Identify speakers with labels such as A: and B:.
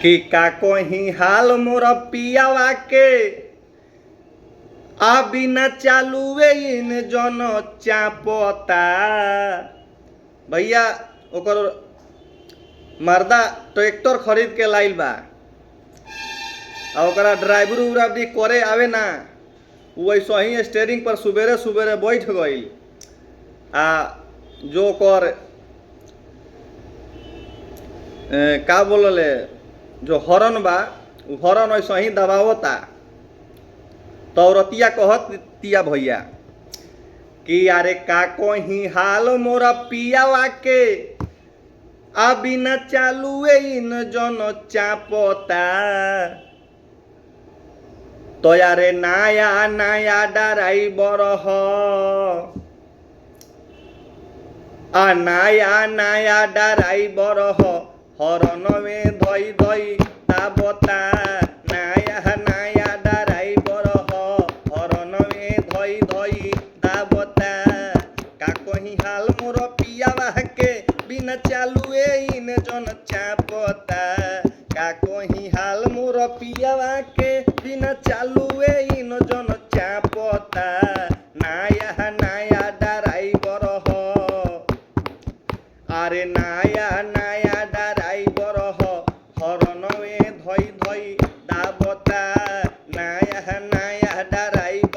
A: कि का कोही हाल मोर पियावा के आ बिना चालुए इन जन चापता। भैया ओकर मर्दा ट्रैक्टर खरीद के लाइल बा आ ओकरा ड्राइवर उरावरी करे आवे ना, वैसे ही स्टेयरिंग पर सुबेरे सुबेरे बैठ गईल आ जो कर का बोलले जो हॉर्न बा उ हॉर्न ऐसे ही दबावता। तो औरतिया कहत तिया भैया कि अरे का कोही हाल मोरा पियावा के आ बिना चालुए इन जन चापता। तो यारे नया नया ड्राइवर ह आ नया नया ड्राइवर ह हॉर्न में धई धई दाबता। नया नया ड्राइवर ह हॉर्न में धई धई दाबता। का कोही हाल मोर पियावा के बिना चालुए इन जन चापता। का कोही हाल मोर पियावा के बिना चालुए इन जन चापता। नया नया ड्राइवर ह अरे नया नया ड्राइवर ह हॉर्न में धई धई दाबता। नया नया ड्राइवर